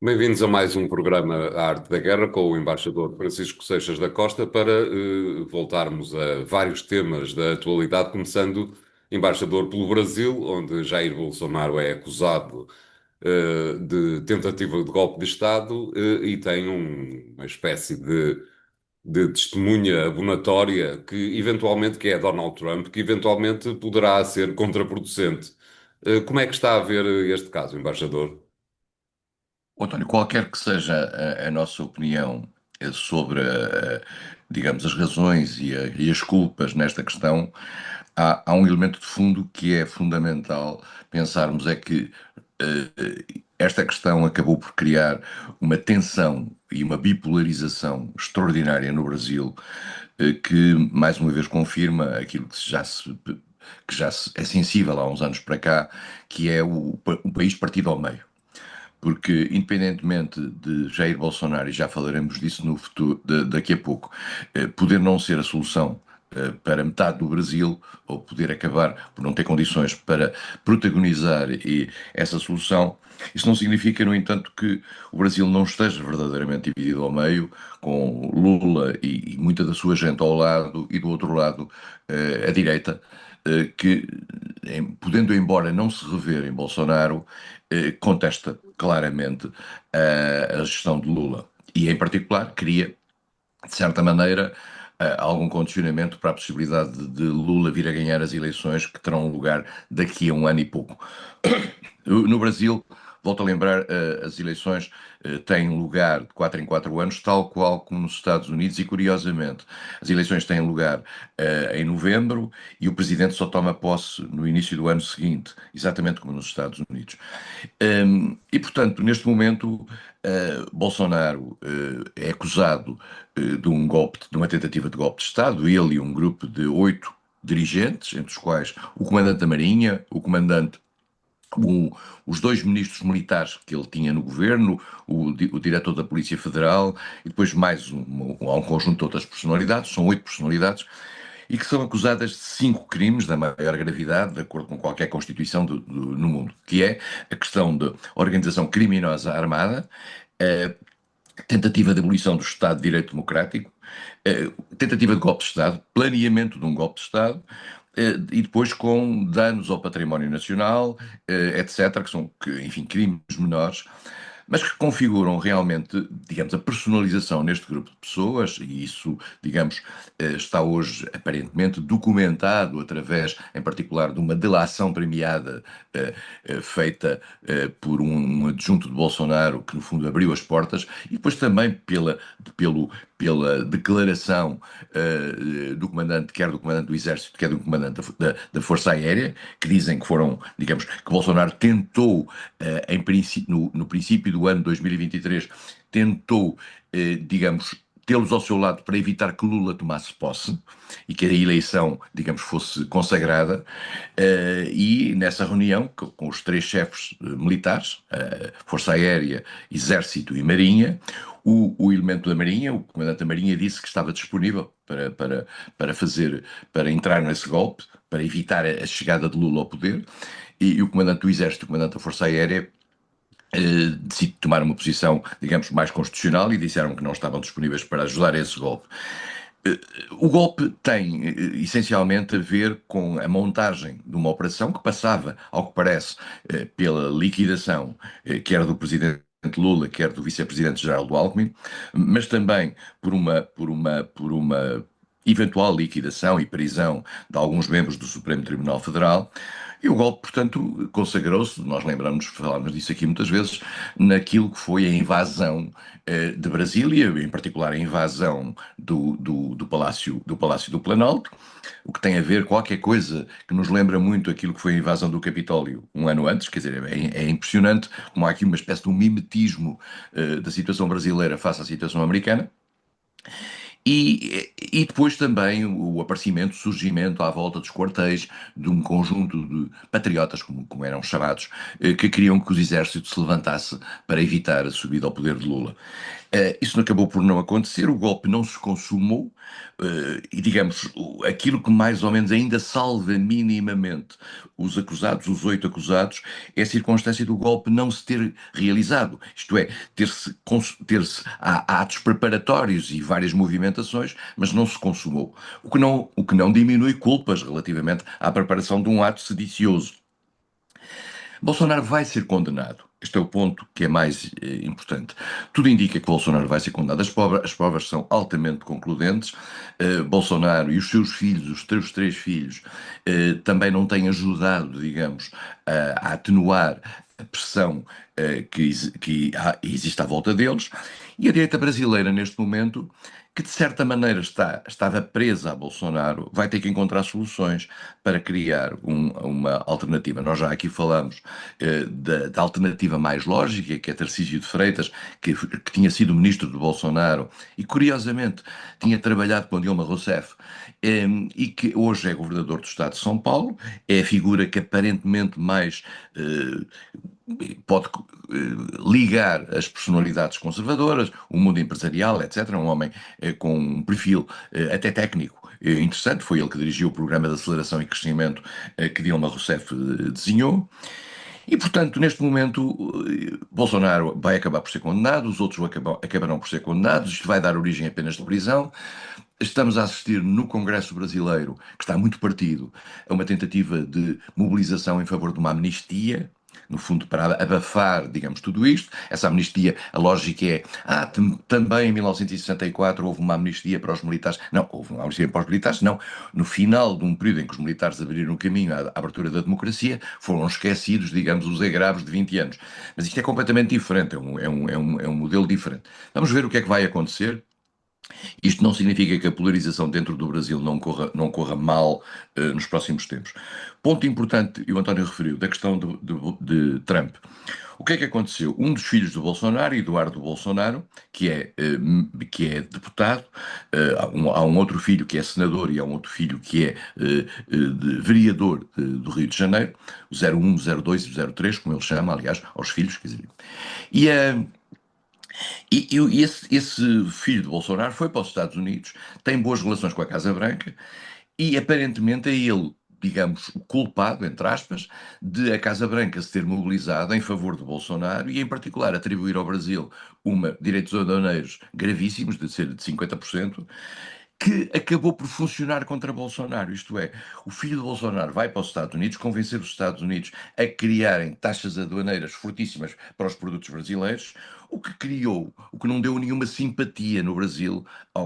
Bem-vindos a mais um programa A Arte da Guerra com o embaixador Francisco Seixas da Costa para voltarmos a vários temas da atualidade, começando, embaixador, pelo Brasil, onde Jair Bolsonaro é acusado de tentativa de golpe de Estado e tem uma espécie de testemunha abonatória que é Donald Trump, que eventualmente poderá ser contraproducente. Como é que está a ver este caso, embaixador? António, qualquer que seja a nossa opinião sobre, digamos, as razões e as culpas nesta questão, há um elemento de fundo que é fundamental pensarmos, é que esta questão acabou por criar uma tensão e uma bipolarização extraordinária no Brasil, que mais uma vez confirma aquilo que já se é sensível há uns anos para cá, que é o país partido ao meio. Porque, independentemente de Jair Bolsonaro, e já falaremos disso no futuro, daqui a pouco, poder não ser a solução para metade do Brasil, ou poder acabar por não ter condições para protagonizar essa solução, isso não significa, no entanto, que o Brasil não esteja verdadeiramente dividido ao meio, com Lula e muita da sua gente ao lado, e do outro lado a direita, que, podendo embora não se rever em Bolsonaro, contesta claramente a gestão de Lula. E, em particular, cria, de certa maneira, algum condicionamento para a possibilidade de Lula vir a ganhar as eleições que terão lugar daqui a um ano e pouco. No Brasil, volto a lembrar, as eleições têm lugar de 4 em 4 anos, tal qual como nos Estados Unidos, e curiosamente, as eleições têm lugar em novembro e o presidente só toma posse no início do ano seguinte, exatamente como nos Estados Unidos. E, portanto, neste momento, Bolsonaro é acusado de um golpe, de uma tentativa de golpe de Estado, ele e um grupo de 8 dirigentes, entre os quais o comandante da Marinha, o- os dois ministros militares que ele tinha no governo, o diretor da Polícia Federal e depois mais há um conjunto de outras personalidades, são 8 personalidades, e que são acusadas de 5 crimes da maior gravidade, de acordo com qualquer constituição no mundo, que é a questão de organização criminosa armada, tentativa de abolição do Estado de Direito Democrático, tentativa de golpe de Estado, planeamento de um golpe de Estado, e depois com danos ao património nacional, etc., que são, enfim, crimes menores, mas que configuram realmente, digamos, a personalização neste grupo de pessoas, e isso, digamos, está hoje aparentemente documentado através, em particular, de uma delação premiada feita por um adjunto de Bolsonaro, que no fundo abriu as portas, e depois também pela declaração do comandante, quer do comandante do Exército, quer do comandante da Força Aérea, que dizem que foram, digamos, que Bolsonaro tentou, no princípio do ano 2023, tentou, digamos, tê-los ao seu lado para evitar que Lula tomasse posse e que a eleição, digamos, fosse consagrada. E nessa reunião, com os três chefes militares, Força Aérea, Exército e Marinha, o elemento da Marinha, o comandante da Marinha, disse que estava disponível para entrar nesse golpe, para evitar a chegada de Lula ao poder, e o comandante do Exército, o comandante da Força Aérea, decidiram tomar uma posição, digamos, mais constitucional e disseram que não estavam disponíveis para ajudar a esse golpe. O golpe tem essencialmente a ver com a montagem de uma operação que passava, ao que parece, pela liquidação, quer do presidente Lula, quer do vice-presidente Geraldo Alckmin, mas também por uma eventual liquidação e prisão de alguns membros do Supremo Tribunal Federal. E o golpe, portanto, consagrou-se, nós lembramos, falámos disso aqui muitas vezes, naquilo que foi a invasão de Brasília, em particular a invasão do Palácio do Planalto, o que tem a ver qualquer coisa que nos lembra muito aquilo que foi a invasão do Capitólio um ano antes, quer dizer, é impressionante como há aqui uma espécie de um mimetismo da situação brasileira face à situação americana. E depois também o aparecimento, o surgimento à volta dos quartéis de um conjunto de patriotas, como eram chamados, que queriam que o exército se levantasse para evitar a subida ao poder de Lula. Isso não acabou por não acontecer, o golpe não se consumou, e digamos, aquilo que mais ou menos ainda salva minimamente os acusados, os 8 acusados, é a circunstância do golpe não se ter realizado. Isto é, há atos preparatórios e várias movimentações, mas não se consumou. O que não diminui culpas relativamente à preparação de um ato sedicioso. Bolsonaro vai ser condenado. Este é o ponto que é mais importante. Tudo indica que Bolsonaro vai ser condenado. As provas são altamente concludentes. Bolsonaro e os seus filhos, os seus 3 filhos, também não têm ajudado, digamos, a atenuar a pressão que existe à volta deles. E a direita brasileira, neste momento, que de certa maneira estava presa a Bolsonaro, vai ter que encontrar soluções para criar uma alternativa. Nós já aqui falamos da alternativa mais lógica, que é Tarcísio de Freitas, que tinha sido ministro de Bolsonaro e, curiosamente, tinha trabalhado com Dilma Rousseff, e que hoje é governador do estado de São Paulo, é a figura que aparentemente mais pode ligar as personalidades conservadoras, o mundo empresarial, etc. Um homem com um perfil até técnico interessante, foi ele que dirigiu o programa de aceleração e crescimento que Dilma Rousseff desenhou. E, portanto, neste momento, Bolsonaro vai acabar por ser condenado, os outros acabarão por ser condenados, isto vai dar origem a penas de prisão. Estamos a assistir no Congresso brasileiro, que está muito partido, a uma tentativa de mobilização em favor de uma amnistia, no fundo para abafar, digamos, tudo isto. Essa amnistia, a lógica é, também em 1964 houve uma amnistia para os militares. Não, houve uma amnistia para os militares, não. No final de um período em que os militares abriram o caminho à abertura da democracia, foram esquecidos, digamos, os agravos de 20 anos. Mas isto é completamente diferente, é um modelo diferente. Vamos ver o que é que vai acontecer. Isto não significa que a polarização dentro do Brasil não corra mal nos próximos tempos. Ponto importante, e o António referiu, da questão de Trump. O que é que aconteceu? Um dos filhos do Bolsonaro, Eduardo Bolsonaro, que é deputado, há um outro filho que é senador e há um outro filho que é vereador do Rio de Janeiro, o 01, o 02 e o 03, como ele chama, aliás, aos filhos, quer dizer. E, uh, e esse filho de Bolsonaro foi para os Estados Unidos, tem boas relações com a Casa Branca e aparentemente é ele, digamos, o culpado, entre aspas, de a Casa Branca se ter mobilizado em favor de Bolsonaro e, em particular, atribuir ao Brasil direitos aduaneiros gravíssimos, de ser de 50%, que acabou por funcionar contra Bolsonaro. Isto é, o filho de Bolsonaro vai para os Estados Unidos convencer os Estados Unidos a criarem taxas aduaneiras fortíssimas para os produtos brasileiros, o que não deu nenhuma simpatia no Brasil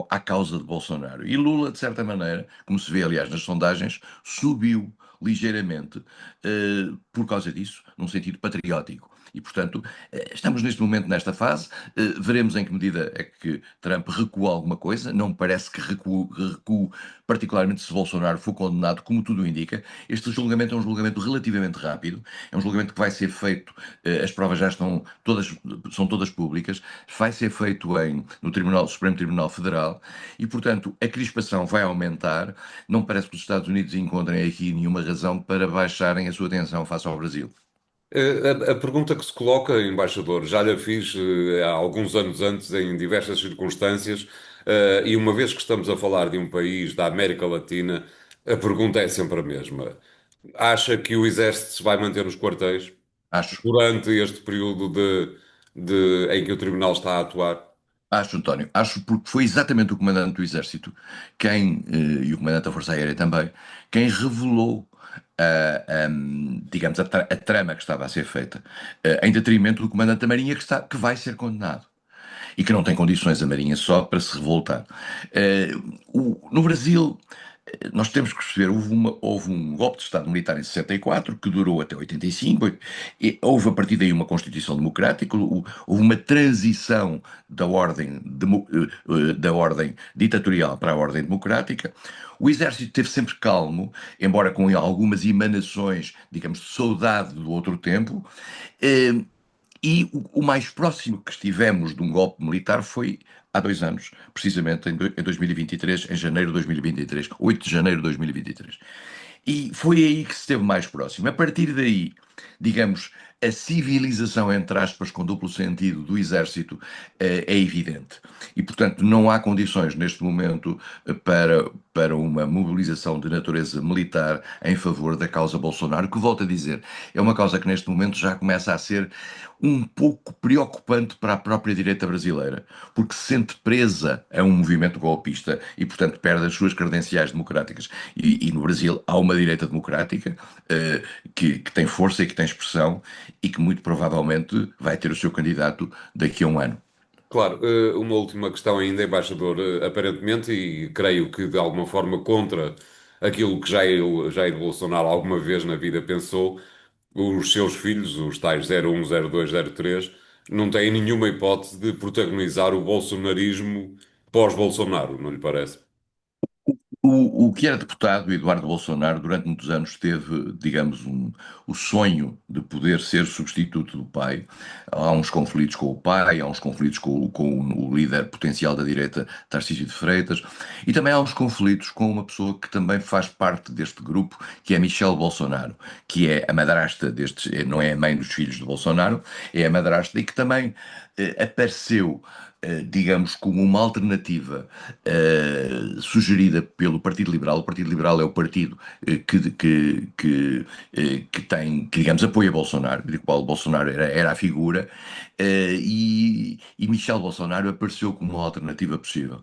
à causa de Bolsonaro. E Lula, de certa maneira, como se vê aliás nas sondagens, subiu ligeiramente por causa disso, num sentido patriótico. E, portanto, estamos neste momento nesta fase. Veremos em que medida é que Trump recua alguma coisa. Não me parece que recue, particularmente se Bolsonaro for condenado, como tudo indica. Este julgamento é um julgamento relativamente rápido. É um julgamento que vai ser feito, as provas já são todas públicas, vai ser feito no Supremo Tribunal Federal e, portanto, a crispação vai aumentar. Não parece que os Estados Unidos encontrem aqui nenhuma razão para baixarem a sua tensão face ao Brasil. A pergunta que se coloca, embaixador, já lhe fiz há alguns anos antes, em diversas circunstâncias, e uma vez que estamos a falar de um país da América Latina, a pergunta é sempre a mesma. Acha que o Exército se vai manter nos quartéis Acho. durante este período em que o Tribunal está a atuar? Acho, António, acho porque foi exatamente o comandante do Exército e o comandante da Força Aérea também, quem revelou, digamos, a trama que estava a ser feita, em detrimento do comandante da Marinha que vai ser condenado e que não tem condições a Marinha só para se revoltar. No Brasil, nós temos que perceber, houve um golpe de Estado militar em 64, que durou até 85, e houve a partir daí uma Constituição Democrática, houve uma transição da ordem ditatorial para a ordem democrática. O exército esteve sempre calmo, embora com algumas emanações, digamos, de saudade do outro tempo, eh, e o mais próximo que estivemos de um golpe militar foi há 2 anos, precisamente em 2023, em janeiro de 2023, 8 de janeiro de 2023. E foi aí que se esteve mais próximo. A partir daí, digamos, a civilização, entre aspas, com duplo sentido, do exército é evidente. E, portanto, não há condições neste momento para uma mobilização de natureza militar em favor da causa Bolsonaro, que, volto a dizer, é uma causa que neste momento já começa a ser um pouco preocupante para a própria direita brasileira, porque se sente presa a um movimento golpista e, portanto, perde as suas credenciais democráticas. E no Brasil há uma direita democrática que tem força e que tem expressão e que muito provavelmente vai ter o seu candidato daqui a um ano. Claro, uma última questão ainda, embaixador, aparentemente, e creio que de alguma forma contra aquilo que Jair Bolsonaro alguma vez na vida pensou, os seus filhos, os tais 01, 02, 03, não têm nenhuma hipótese de protagonizar o bolsonarismo pós-Bolsonaro, não lhe parece? O que era deputado, Eduardo Bolsonaro, durante muitos anos teve, digamos, o sonho de poder ser substituto do pai. Há uns conflitos com o pai, há uns conflitos com o líder potencial da direita, Tarcísio de Freitas, e também há uns conflitos com uma pessoa que também faz parte deste grupo, que é Michelle Bolsonaro, que é a madrasta destes, não é a mãe dos filhos de Bolsonaro, é a madrasta e que também apareceu, digamos, como uma alternativa sugerida pelo Partido Liberal. O Partido Liberal é o partido que tem, que digamos, apoia Bolsonaro, de qual Bolsonaro era a figura, e Michel Bolsonaro apareceu como uma alternativa possível.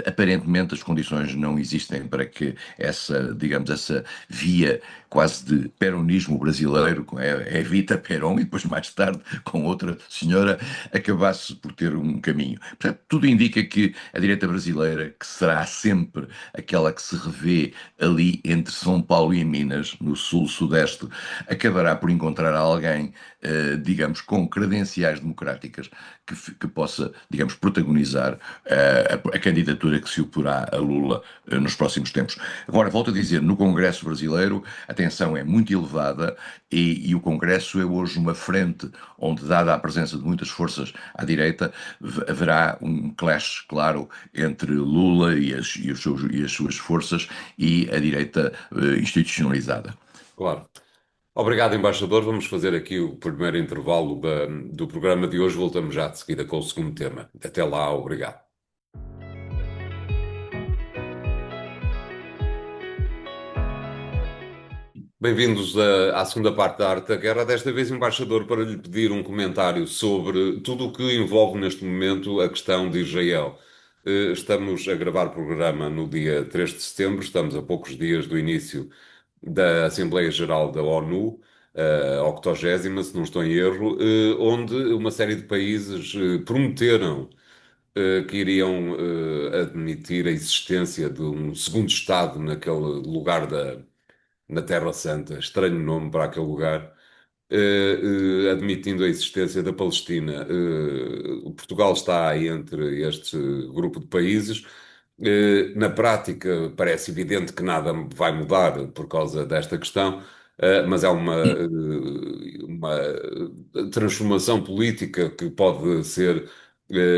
Aparentemente as condições não existem para que essa, digamos, essa via quase de peronismo brasileiro, com a Evita Peron, e depois mais tarde com outra senhora, acabasse por ter um caminho. Portanto, tudo indica que a direita brasileira, que será sempre aquela que se revê ali entre São Paulo e Minas, no sul-sudeste, acabará por encontrar alguém, digamos, com credenciais democráticas que possa, digamos, protagonizar a candidatura que se oporá a Lula nos próximos tempos. Agora, volto a dizer, no Congresso brasileiro a tensão é muito elevada e o Congresso é hoje uma frente onde, dada a presença de muitas forças à direita, haverá um clash claro entre Lula e as suas forças e a direita institucionalizada. Claro. Obrigado, embaixador. Vamos fazer aqui o primeiro intervalo do programa de hoje. Voltamos já de seguida com o segundo tema. Até lá, obrigado. Bem-vindos à segunda parte da Arte da Guerra. Desta vez, embaixador, para lhe pedir um comentário sobre tudo o que envolve neste momento a questão de Israel. Estamos a gravar o programa no dia 3 de setembro, estamos a poucos dias do início da Assembleia Geral da ONU, a 80ª, se não estou em erro, onde uma série de países prometeram que iriam admitir a existência de um segundo Estado naquele lugar na Terra Santa, estranho nome para aquele lugar, admitindo a existência da Palestina. Portugal está aí entre este grupo de países. Na prática, parece evidente que nada vai mudar por causa desta questão, mas é uma transformação política que pode ser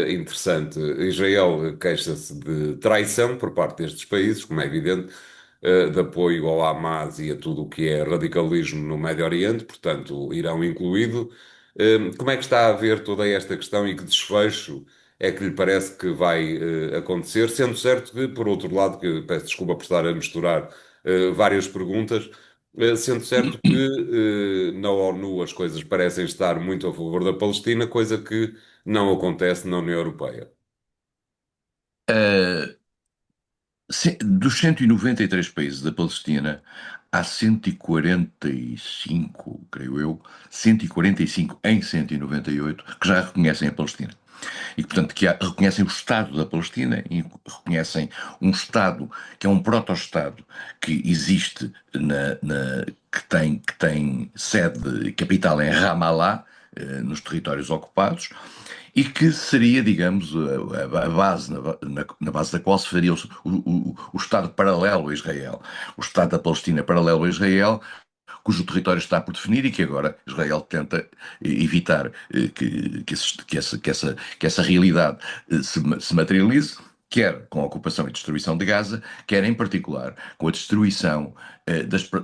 interessante. Israel queixa-se de traição por parte destes países, como é evidente, de apoio ao Hamas e a tudo o que é radicalismo no Médio Oriente, portanto, o Irão incluído. Como é que está a ver toda esta questão e que desfecho é que lhe parece que vai acontecer? Sendo certo que, por outro lado, que peço desculpa por estar a misturar várias perguntas, sendo certo que na ONU as coisas parecem estar muito a favor da Palestina, coisa que não acontece na União Europeia. Uh, Dos 193 países da Palestina, há 145, creio eu, 145 em 198 que já reconhecem a Palestina. E, portanto, reconhecem o Estado da Palestina e reconhecem um Estado que é um proto-Estado que existe, que tem sede, capital em Ramallah, nos territórios ocupados, e que seria, digamos, a base, na base da qual se faria o Estado paralelo a Israel. O Estado da Palestina paralelo a Israel, cujo território está por definir e que agora Israel tenta evitar que essa realidade se materialize. quer com a ocupação e destruição de Gaza, quer em particular com a destruição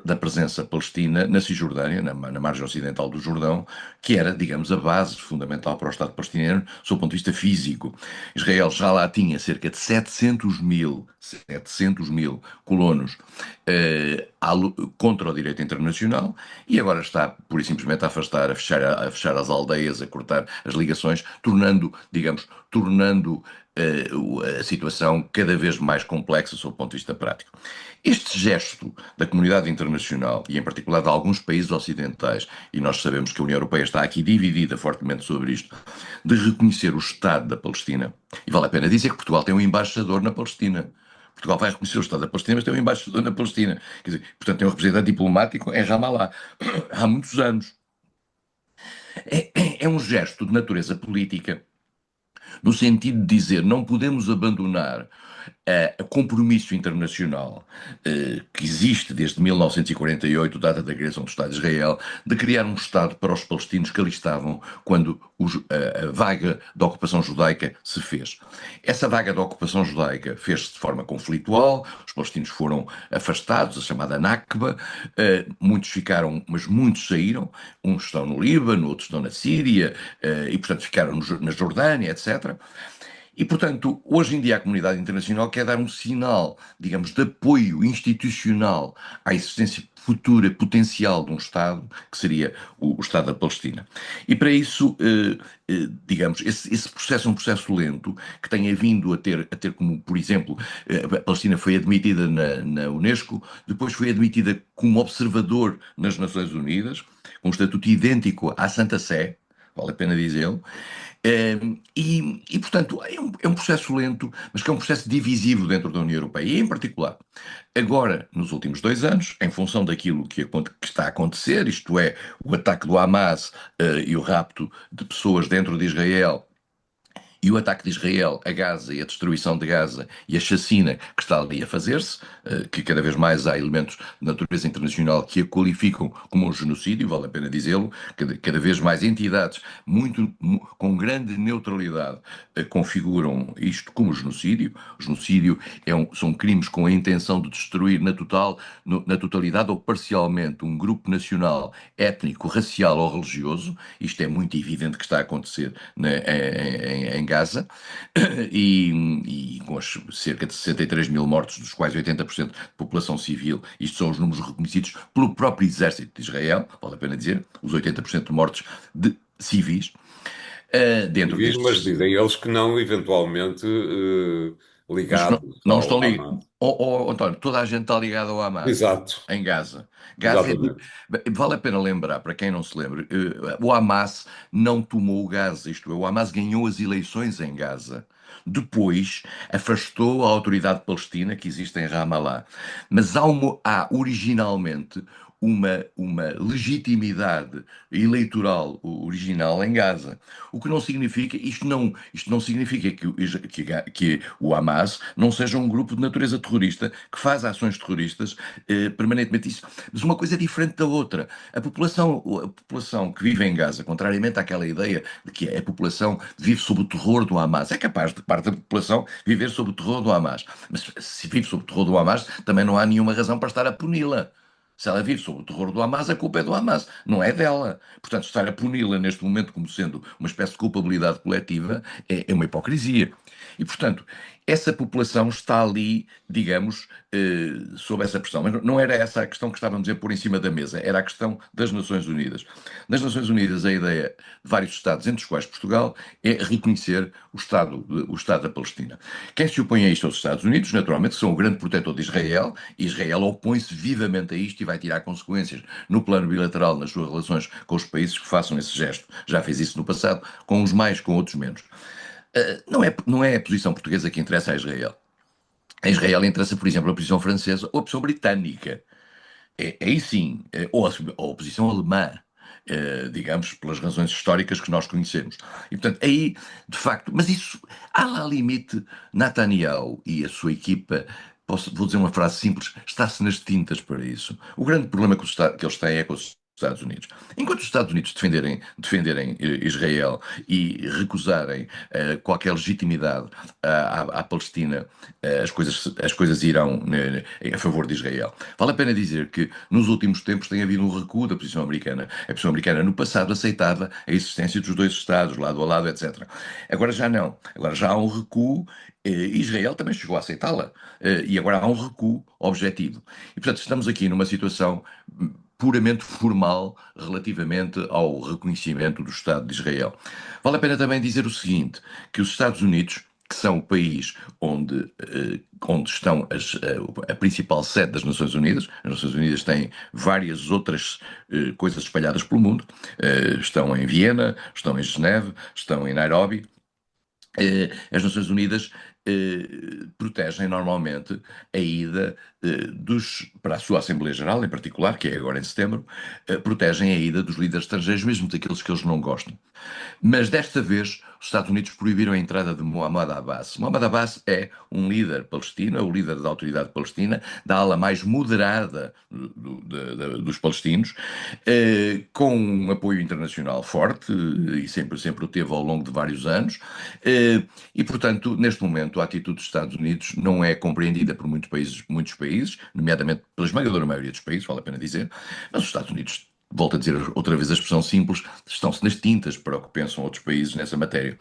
da presença palestina na Cisjordânia, na margem ocidental do Jordão, que era, digamos, a base fundamental para o Estado palestiniano, sob o ponto de vista físico. Israel já lá tinha cerca de 700 mil colonos contra o direito internacional e agora está, pura e simplesmente, a fechar as aldeias, a cortar as ligações, tornando a situação cada vez mais complexa sob o ponto de vista prático. Este gesto da comunidade internacional, e em particular de alguns países ocidentais, e nós sabemos que a União Europeia está aqui dividida fortemente sobre isto, de reconhecer o Estado da Palestina, e vale a pena dizer que Portugal tem um embaixador na Palestina. Portugal vai reconhecer o Estado da Palestina, mas tem um embaixador na Palestina. Quer dizer, portanto, tem um representante diplomático em Ramallah há muitos anos. É um gesto de natureza política no sentido de dizer não podemos abandonar a compromisso internacional que existe desde 1948, data da criação do Estado de Israel, de criar um Estado para os palestinos que ali estavam quando a vaga da ocupação judaica se fez. Essa vaga da ocupação judaica fez-se de forma conflitual, os palestinos foram afastados, a chamada Nakba, muitos ficaram, mas muitos saíram, uns estão no Líbano, outros estão na Síria, e portanto ficaram na Jordânia, etc. E, portanto, hoje em dia a comunidade internacional quer dar um sinal, digamos, de apoio institucional à existência futura, potencial de um Estado, que seria o Estado da Palestina. E para isso, digamos, esse processo é um processo lento, que tem vindo a ter como, por exemplo, a Palestina foi admitida na Unesco, depois foi admitida como observador nas Nações Unidas, com um estatuto idêntico à Santa Sé, vale a pena dizê-lo, portanto, é um processo lento, mas que é um processo divisivo dentro da União Europeia. E, em particular, agora, nos últimos 2 anos, em função daquilo que está a acontecer, isto é, o ataque do Hamas e o rapto de pessoas dentro de Israel, e o ataque de Israel a Gaza e a destruição de Gaza e a chacina que está ali a fazer-se, que cada vez mais há elementos de natureza internacional que a qualificam como um genocídio, vale a pena dizê-lo, cada vez mais entidades com grande neutralidade configuram isto como genocídio. O genocídio são crimes com a intenção de destruir na totalidade ou parcialmente um grupo nacional, étnico, racial ou religioso. Isto é muito evidente que está a acontecer em Gaza, e com cerca de 63 mil mortos, dos quais 80% de população civil. Isto são os números reconhecidos pelo próprio exército de Israel, vale a pena dizer, os 80% de mortos de civis, dentro Civis, mas destes. dizem eles que não, eventualmente, Mas não, ligados não estão ao ligados. Hamas. António, toda a gente está ligada ao Hamas Exato, em Gaza. Gaza exatamente. vale a pena lembrar, para quem não se lembra, o Hamas não tomou Gaza, isto é, o Hamas ganhou as eleições em Gaza. Depois afastou a autoridade palestina que existe em Ramallah. Mas há originalmente uma legitimidade eleitoral original em Gaza. O que não significa, isto não significa que o Hamas não seja um grupo de natureza terrorista que faz ações terroristas permanentemente. Mas uma coisa é diferente da outra. A população que vive em Gaza, contrariamente àquela ideia de que a população vive sob o terror do Hamas, é capaz de parte da população viver sob o terror do Hamas. Mas se vive sob o terror do Hamas, também não há nenhuma razão para estar a puni-la. Se ela vive sob o terror do Hamas, a culpa é do Hamas, não é dela. Portanto, estar a puni-la neste momento como sendo uma espécie de culpabilidade coletiva é uma hipocrisia. E, portanto, essa população está ali, digamos, sob essa pressão. Mas não era essa a questão que estávamos a pôr em cima da mesa, era a questão das Nações Unidas. Nas Nações Unidas, a ideia de vários Estados, entre os quais Portugal, é reconhecer o Estado da Palestina. Quem se opõe a isto aos Estados Unidos, naturalmente, são o grande protetor de Israel, e Israel opõe-se vivamente a isto e vai tirar consequências no plano bilateral nas suas relações com os países que façam esse gesto. Já fez isso no passado, com uns mais, com outros menos. Não é a posição portuguesa que interessa a Israel. A Israel interessa, por exemplo, a posição francesa ou a posição britânica. Aí sim, ou a posição alemã, digamos, pelas razões históricas que nós conhecemos. E, portanto, aí, de facto, mas isso, há lá limite. Netanyahu e a sua equipa, vou dizer uma frase simples, está-se nas tintas para isso. O grande problema que eles têm é com Estados Unidos. Enquanto os Estados Unidos defenderem Israel e recusarem qualquer legitimidade à Palestina, as coisas irão a favor de Israel. Vale a pena dizer que nos últimos tempos tem havido um recuo da posição americana. A posição americana no passado aceitava a existência dos dois Estados, lado a lado, etc. Agora já não. Agora já há um recuo. Israel também chegou a aceitá-la. E agora há um recuo objetivo. E, portanto, estamos aqui numa situação puramente formal relativamente ao reconhecimento do Estado de Israel. Vale a pena também dizer o seguinte, que os Estados Unidos, que são o país onde estão a principal sede das Nações Unidas. As Nações Unidas têm várias outras coisas espalhadas pelo mundo. Estão em Viena, estão em Geneve, estão em Nairobi. As Nações Unidas protegem normalmente a ida para a sua Assembleia Geral, em particular, que é agora em setembro, protegem a ida dos líderes estrangeiros, mesmo daqueles que eles não gostam. Mas desta vez, os Estados Unidos proibiram a entrada de Mohammad Abbas. Mohammad Abbas é um líder palestino, é o líder da autoridade palestina, da ala mais moderada dos palestinos, com um apoio internacional forte, e sempre o teve ao longo de vários anos. E, portanto, neste momento, a atitude dos Estados Unidos não é compreendida por muitos países, nomeadamente pela esmagadora maioria dos países, vale a pena dizer, mas os Estados Unidos, volto a dizer outra vez a expressão simples, estão-se nas tintas para o que pensam outros países nessa matéria.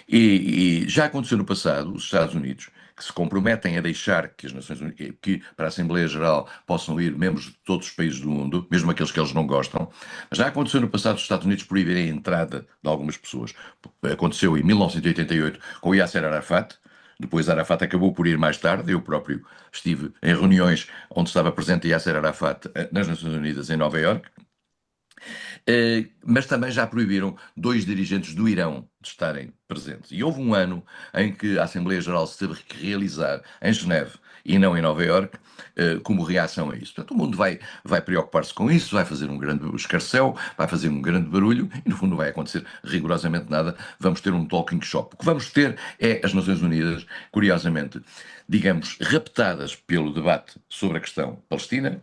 E já aconteceu no passado, os Estados Unidos, que se comprometem a deixar que as Nações Unidas, que para a Assembleia Geral possam ir membros de todos os países do mundo, mesmo aqueles que eles não gostam, mas já aconteceu no passado os Estados Unidos proibirem a entrada de algumas pessoas. Aconteceu em 1988 com o Yasser Arafat. Depois Arafat acabou por ir mais tarde. Eu próprio estive em reuniões onde estava presente Yasser Arafat nas Nações Unidas em Nova Iorque. Mas também já proibiram dois dirigentes do Irão de estarem presentes. E houve um ano em que a Assembleia Geral se teve que realizar em Geneve e não em Nova Iorque, como reação a isso. Portanto, o mundo vai preocupar-se com isso, vai fazer um grande escarcéu, vai fazer um grande barulho e, no fundo, não vai acontecer rigorosamente nada. Vamos ter um talking shop. O que vamos ter é as Nações Unidas, curiosamente, digamos, raptadas pelo debate sobre a questão palestina,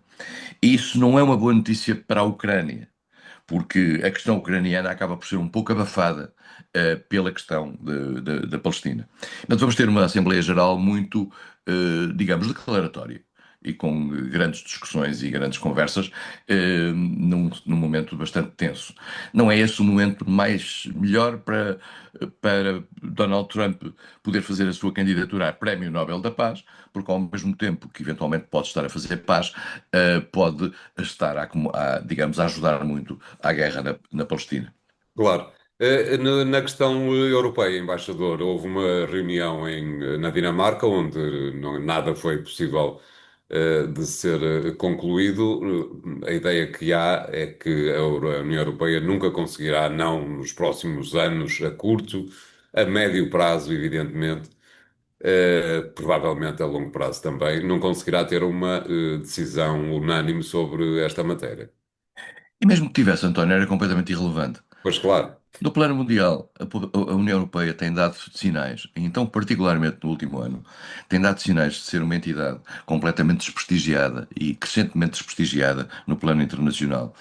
e isso não é uma boa notícia para a Ucrânia, porque a questão ucraniana acaba por ser um pouco abafada pela questão da Palestina. Portanto, vamos ter uma Assembleia Geral muito, digamos, declaratória e com grandes discussões e grandes conversas num momento bastante tenso. Não é esse o momento melhor para Donald Trump poder fazer a sua candidatura a Prémio Nobel da Paz, porque ao mesmo tempo que eventualmente pode estar a fazer paz, pode estar digamos, a ajudar muito à guerra na Palestina. Claro. Na questão europeia, embaixador, houve uma reunião na Dinamarca onde nada foi possível de ser concluído. A ideia que há é que a União Europeia nunca conseguirá, não nos próximos anos, a curto, a médio prazo, evidentemente, provavelmente a longo prazo também, não conseguirá ter uma decisão unânime sobre esta matéria. E mesmo que tivesse, António, era completamente irrelevante. Pois claro, No plano mundial, a União Europeia tem dado sinais, e então particularmente no último ano, tem dado sinais de ser uma entidade completamente desprestigiada e crescentemente desprestigiada no plano internacional,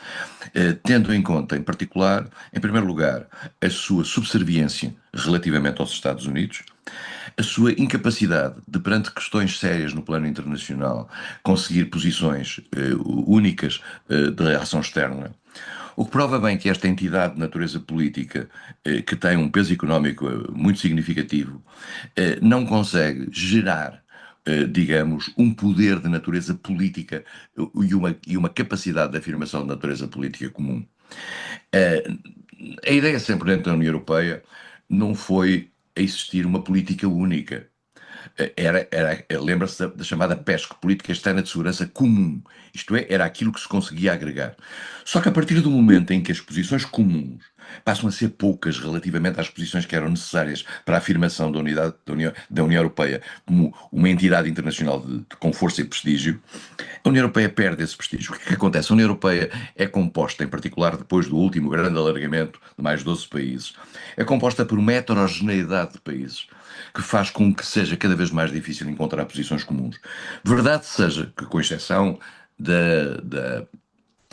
tendo em conta, em particular, em primeiro lugar, a sua subserviência relativamente aos Estados Unidos, a sua incapacidade de, perante questões sérias no plano internacional, conseguir posições únicas de reação externa. O que prova bem que esta entidade de natureza política, que tem um peso económico muito significativo, não consegue gerar, digamos, um poder de natureza política e uma capacidade de afirmação de natureza política comum. Eh, a ideia sempre dentro da União Europeia não foi existir uma política única. Lembra-se da chamada PESC, Política Externa de Segurança Comum. Isto é, era aquilo que se conseguia agregar. Só que a partir do momento em que as posições comuns passam a ser poucas relativamente às posições que eram necessárias para a afirmação da unidade da União Europeia como uma entidade internacional com força e prestígio, a União Europeia perde esse prestígio. O que é que acontece? A União Europeia é composta, em particular depois do último grande alargamento de mais 12 países, é composta por uma heterogeneidade de países que faz com que seja cada vez mais difícil encontrar posições comuns. Verdade seja que, com exceção da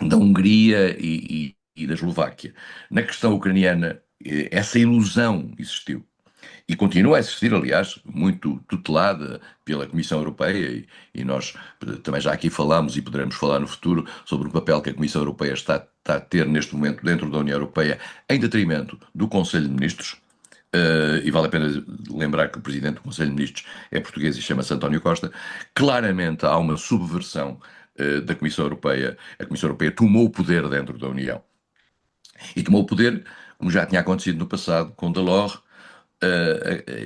da Hungria e da Eslováquia. Na questão ucraniana, essa ilusão existiu. E continua a existir, aliás, muito tutelada pela Comissão Europeia, e nós também já aqui falámos e poderemos falar no futuro sobre o papel que a Comissão Europeia está a ter neste momento dentro da União Europeia, em detrimento do Conselho de Ministros. E vale a pena lembrar que o Presidente do Conselho de Ministros é português e chama-se António Costa. Claramente há uma subversão da Comissão Europeia. A Comissão Europeia tomou o poder dentro da União. E tomou o poder, como já tinha acontecido no passado, com Delors,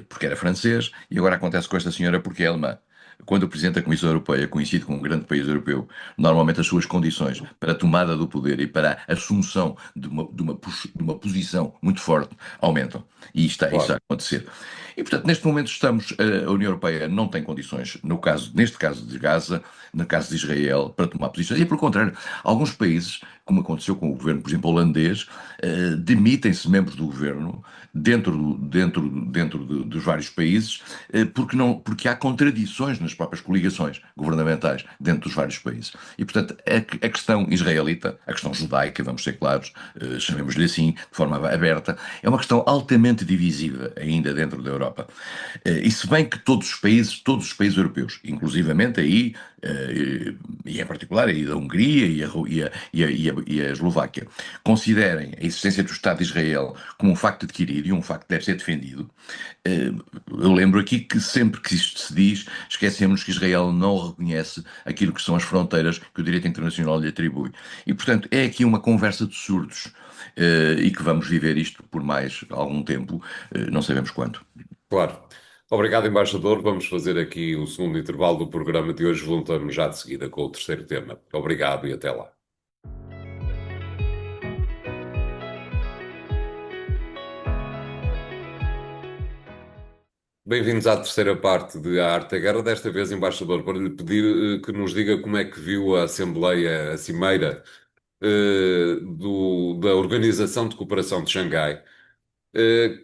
porque era francês, e agora acontece com esta senhora porque é alemã. Quando o Presidente da Comissão Europeia coincide com um grande país europeu, normalmente as suas condições para a tomada do poder e para a assunção de uma posição muito forte aumentam. E isto está a Claro. acontecer. E, portanto, neste momento a União Europeia não tem condições, neste caso de Gaza, no caso de Israel, para tomar posições. E, pelo contrário, alguns países, como aconteceu com o governo, por exemplo, holandês, demitem-se membros do governo dentro dos vários países, porque há contradições nas próprias coligações governamentais dentro dos vários países. E, portanto, a questão israelita, a questão judaica, vamos ser claros, chamemos-lhe assim, de forma aberta, é uma questão altamente divisiva ainda dentro da Europa. E se bem que todos os países europeus, inclusivamente aí, e em particular aí da Hungria e a Eslováquia, considerem a existência do Estado de Israel como um facto adquirido e um facto que deve ser defendido, eu lembro aqui que sempre que isto se diz, esquecemos que Israel não reconhece aquilo que são as fronteiras que o direito internacional lhe atribui. E, portanto, é aqui uma conversa de surdos, e que vamos viver isto por mais algum tempo, não sabemos quanto. Claro. Obrigado, embaixador. Vamos fazer aqui o segundo intervalo do programa de hoje. Voltamos já de seguida com o terceiro tema. Obrigado e até lá. Bem-vindos à terceira parte de A Arte da Guerra. Desta vez, embaixador, para lhe pedir que nos diga como é que viu a Assembleia, a Cimeira, da Organização de Cooperação de Xangai,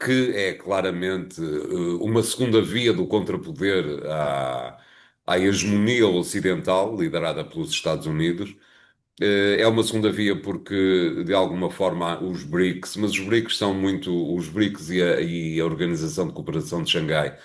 que é claramente uma segunda via do contrapoder à hegemonia ocidental, liderada pelos Estados Unidos. É uma segunda via porque, de alguma forma, os BRICS, mas os BRICS são muito, os BRICS e a Organização de Cooperação de Xangai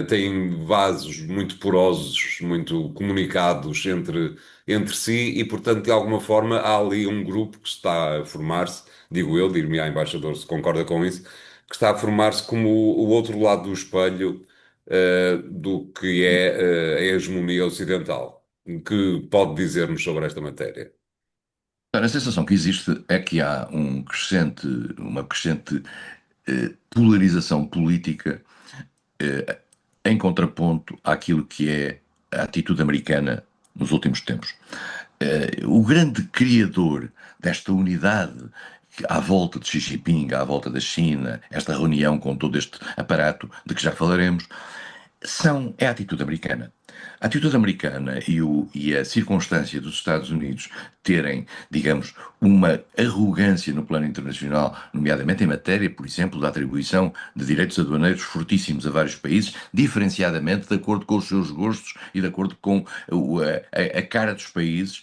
têm vasos muito porosos, muito comunicados entre si e, portanto, de alguma forma, há ali um grupo que está a formar-se, digo eu, dir-me-á embaixador se concorda com isso, que está a formar-se como o outro lado do espelho do que é a hegemonia ocidental. Que pode dizer-nos sobre esta matéria? A sensação que existe é que há uma crescente polarização política eh, em contraponto àquilo que é a atitude americana nos últimos tempos. O grande criador desta unidade à volta de Xi Jinping, à volta da China, esta reunião com todo este aparato de que já falaremos, é a atitude americana. A atitude americana e a circunstância dos Estados Unidos terem, digamos, uma arrogância no plano internacional, nomeadamente em matéria, por exemplo, da atribuição de direitos aduaneiros fortíssimos a vários países, diferenciadamente de acordo com os seus gostos e de acordo com a cara dos países,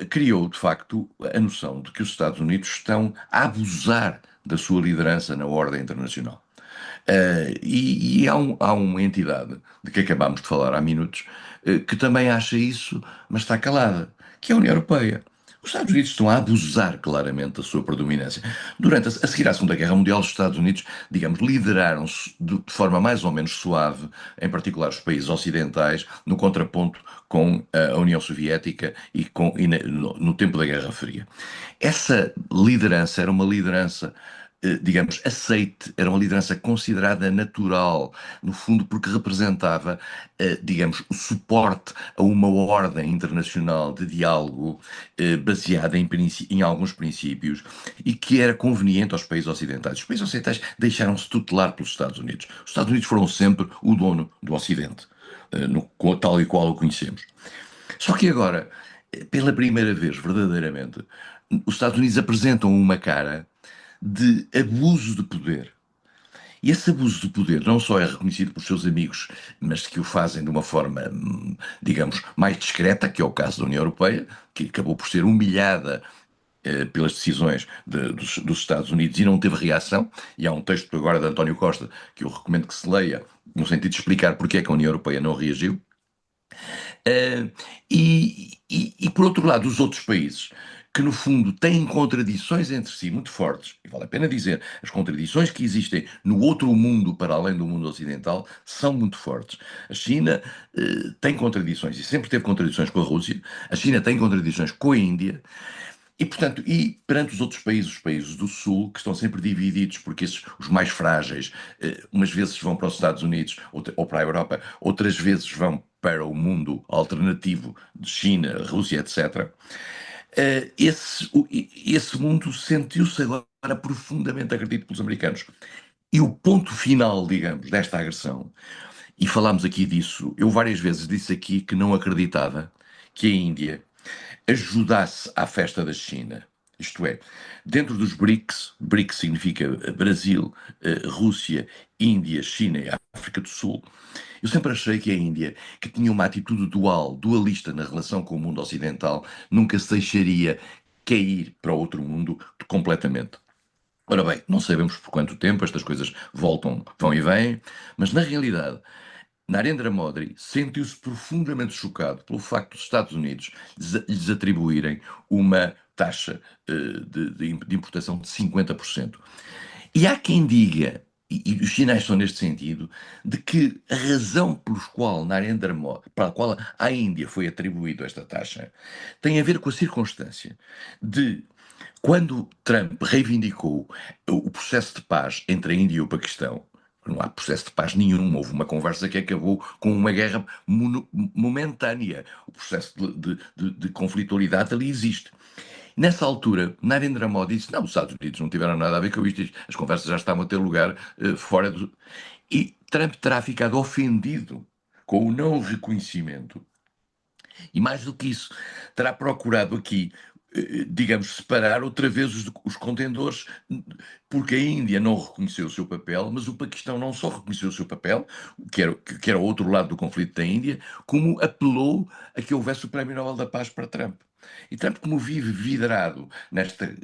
criou, de facto, a noção de que os Estados Unidos estão a abusar da sua liderança na ordem internacional. Há uma entidade de que acabámos de falar há minutos, que também acha isso, mas está calada, que é a União Europeia. Os Estados Unidos estão a abusar claramente da sua predominância. A seguir à Segunda Guerra Mundial, os Estados Unidos, digamos, lideraram-se de forma mais ou menos suave, em particular os países ocidentais, no contraponto com a União Soviética no tempo da Guerra Fria. Essa liderança era uma liderança, digamos, aceite, era uma liderança considerada natural, no fundo, porque representava, digamos, o suporte a uma ordem internacional de diálogo, baseada em alguns princípios e que era conveniente aos países ocidentais. Os países ocidentais deixaram-se tutelar pelos Estados Unidos. Os Estados Unidos foram sempre o dono do Ocidente, tal e qual o conhecemos. Só que agora, pela primeira vez, verdadeiramente, os Estados Unidos apresentam uma cara de abuso de poder. E esse abuso de poder não só é reconhecido por seus amigos, mas que o fazem de uma forma, digamos, mais discreta, que é o caso da União Europeia, que acabou por ser humilhada pelas decisões dos Estados Unidos e não teve reação. E há um texto agora de António Costa que eu recomendo que se leia, no sentido de explicar porque é que a União Europeia não reagiu. Uh, e, por outro lado, os outros países, que no fundo têm contradições entre si muito fortes, e vale a pena dizer, as contradições que existem no outro mundo para além do mundo ocidental são muito fortes. A China tem contradições, e sempre teve contradições com a Rússia, a China tem contradições com a Índia, e, portanto, e perante os países do Sul, que estão sempre divididos, porque os mais frágeis, umas vezes vão para os Estados Unidos ou para a Europa, outras vezes vão para o mundo alternativo de China, Rússia, etc. Esse mundo sentiu-se agora profundamente agredido pelos americanos. E o ponto final, digamos, desta agressão, e falámos aqui disso, eu várias vezes disse aqui que não acreditava que a Índia ajudasse à festa da China. Isto é, dentro dos BRICS, BRICS significa Brasil, Rússia, Índia, China e África do Sul, eu sempre achei que a Índia, que tinha uma atitude dualista na relação com o mundo ocidental, nunca se deixaria cair para outro mundo completamente. Ora bem, não sabemos por quanto tempo estas coisas voltam, vão e vêm, mas na realidade Narendra Modi sentiu-se profundamente chocado pelo facto dos Estados Unidos lhes atribuírem uma taxa de importação de 50%. E há quem diga, e os sinais são neste sentido, de que a razão pelos qual Narendra Modi, para a qual à Índia foi atribuída esta taxa, tem a ver com a circunstância de quando Trump reivindicou o processo de paz entre a Índia e o Paquistão, não há processo de paz nenhum, houve uma conversa que acabou com uma guerra momentânea. O processo de conflitualidade ali existe. Nessa altura, Narendra Modi disse: não, os Estados Unidos não tiveram nada a ver com isto, as conversas já estavam a ter lugar fora do. E Trump terá ficado ofendido com o não reconhecimento e mais do que isso, terá procurado aqui, digamos, separar outra vez os contendores, porque a Índia não reconheceu o seu papel, mas o Paquistão não só reconheceu o seu papel, que era o outro lado do conflito da Índia, como apelou a que houvesse o Prémio Nobel da Paz para Trump. E Trump, como vive vidrado nesta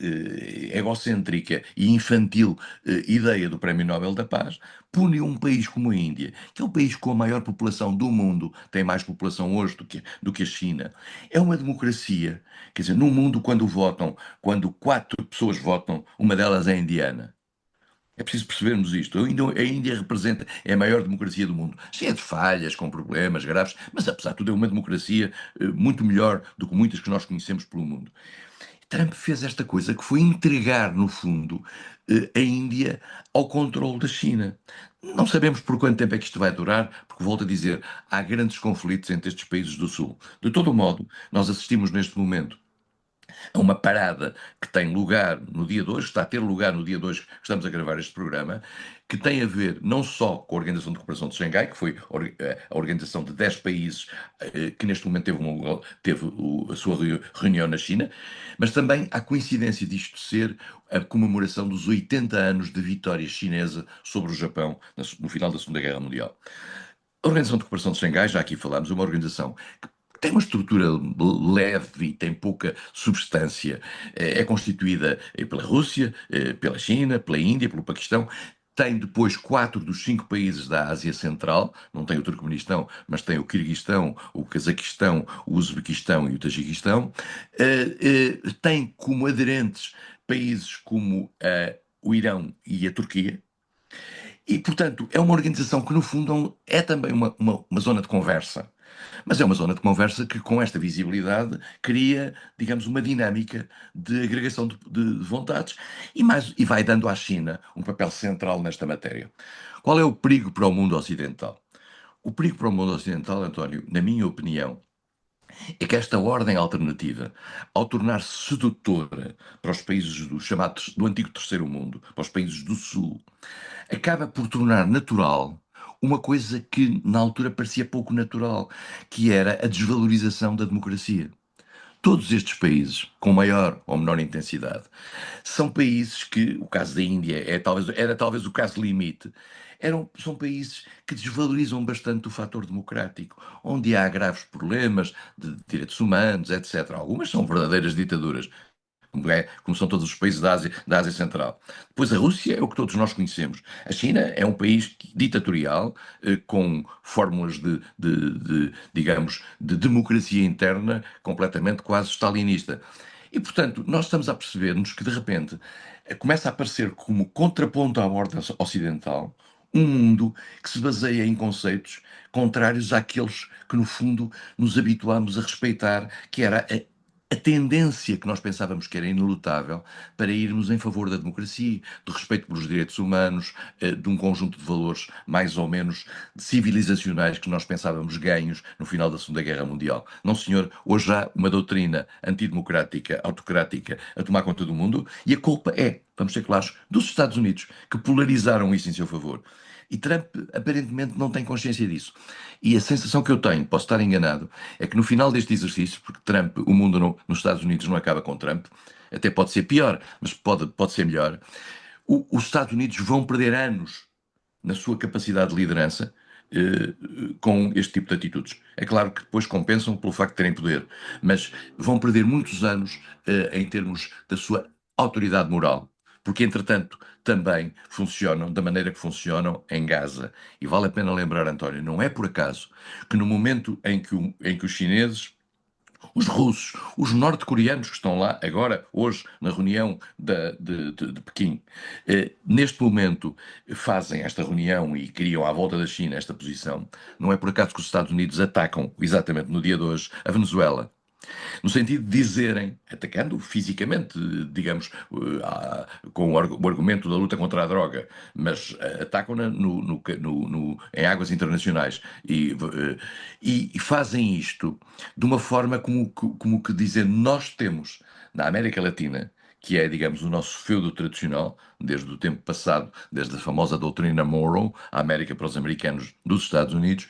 egocêntrica e infantil ideia do Prémio Nobel da Paz, pune um país como a Índia, que é o país com a maior população do mundo, tem mais população hoje do que a China. É uma democracia. Quer dizer, no mundo, quando 4 pessoas votam, uma delas é indiana. É preciso percebermos isto. A Índia representa, é a maior democracia do mundo, cheia de falhas, com problemas graves, mas apesar de tudo é uma democracia muito melhor do que muitas que nós conhecemos pelo mundo. Trump fez esta coisa que foi entregar, no fundo, a Índia ao controle da China. Não sabemos por quanto tempo é que isto vai durar, porque, volto a dizer, há grandes conflitos entre estes países do Sul. De todo modo, nós assistimos neste momento a uma parada que tem lugar no dia de hoje, está a ter lugar no dia de hoje que estamos a gravar este programa, que tem a ver não só com a Organização de Cooperação de Xangai, que foi a organização de 10 países que neste momento teve a sua reunião na China, mas também há coincidência disto ser a comemoração dos 80 anos de vitória chinesa sobre o Japão no final da Segunda Guerra Mundial. A Organização de Cooperação de Xangai, já aqui falamos, é uma organização que tem uma estrutura leve e tem pouca substância. É constituída pela Rússia, pela China, pela Índia, pelo Paquistão. Tem depois 4 dos 5 países da Ásia Central, não tem o Turcomenistão, mas tem o Quirguistão, o Cazaquistão, o Uzbequistão e o Tajiquistão. Tem como aderentes países como o Irão e a Turquia. E, portanto, é uma organização que, no fundo, é também uma zona de conversa. Mas é uma zona de conversa que, com esta visibilidade, cria, digamos, uma dinâmica de agregação de vontades e vai dando à China um papel central nesta matéria. Qual é o perigo para o mundo ocidental? O perigo para o mundo ocidental, António, na minha opinião, é que esta ordem alternativa, ao tornar-se sedutora para os países do antigo terceiro mundo, para os países do Sul, acaba por tornar natural uma coisa que na altura parecia pouco natural, que era a desvalorização da democracia. Todos estes países, com maior ou menor intensidade, são países que, o caso da Índia era talvez o caso limite, são países que desvalorizam bastante o fator democrático, onde há graves problemas de direitos humanos, etc. Algumas são verdadeiras ditaduras, como são todos os países da Ásia Central. Depois a Rússia é o que todos nós conhecemos. A China é um país ditatorial, com fórmulas digamos, de democracia interna completamente quase stalinista. E, portanto, nós estamos a perceber-nos que, de repente, começa a aparecer como contraponto à ordem ocidental um mundo que se baseia em conceitos contrários àqueles que, no fundo, nos habituámos a respeitar, que era a tendência que nós pensávamos que era inelutável para irmos em favor da democracia, do respeito pelos direitos humanos, de um conjunto de valores mais ou menos civilizacionais que nós pensávamos ganhos no final da Segunda Guerra Mundial. Não, senhor, hoje há uma doutrina antidemocrática, autocrática a tomar conta do mundo e a culpa é, vamos ser claros, dos Estados Unidos, que polarizaram isso em seu favor. E Trump aparentemente não tem consciência disso. E a sensação que eu tenho, posso estar enganado, é que no final deste exercício, porque Trump, o mundo nos Estados Unidos não acaba com Trump, até pode ser pior, mas pode ser melhor, os Estados Unidos vão perder anos na sua capacidade de liderança com este tipo de atitudes. É claro que depois compensam pelo facto de terem poder, mas vão perder muitos anos em termos da sua autoridade moral, porque entretanto também funcionam da maneira que funcionam em Gaza. E vale a pena lembrar, António, não é por acaso que no momento em que os chineses, os russos, os norte-coreanos que estão lá agora, hoje, na reunião de Pequim, neste momento fazem esta reunião e criam à volta da China esta posição. Não é por acaso que os Estados Unidos atacam, exatamente no dia de hoje, a Venezuela. No sentido de dizerem, atacando fisicamente, digamos, com o argumento da luta contra a droga, mas atacam-na em águas internacionais e fazem isto de uma forma como que dizer, nós temos na América Latina, que é, digamos, o nosso feudo tradicional, desde o tempo passado, desde a famosa doutrina Monroe, a América para os americanos dos Estados Unidos,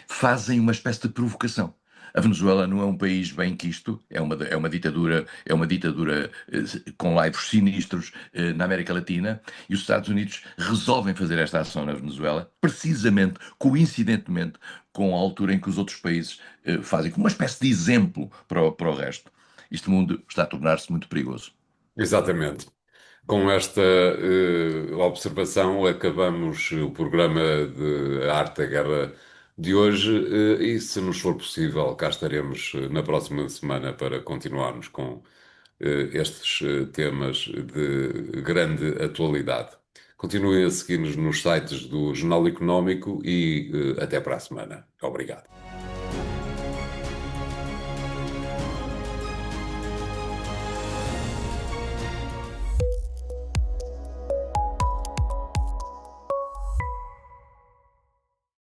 fazem uma espécie de provocação. A Venezuela não é um país bem quisto, é uma ditadura com laivos sinistros na América Latina, e os Estados Unidos resolvem fazer esta ação na Venezuela, precisamente, coincidentemente, com a altura em que os outros países fazem, como uma espécie de exemplo para o resto. Este mundo está a tornar-se muito perigoso. Exatamente. Com esta observação, acabamos o programa de Arte da Guerra de hoje, e, se nos for possível, cá estaremos na próxima semana para continuarmos com estes temas de grande atualidade. Continuem a seguir-nos nos sites do Jornal Económico e até para a semana. Obrigado.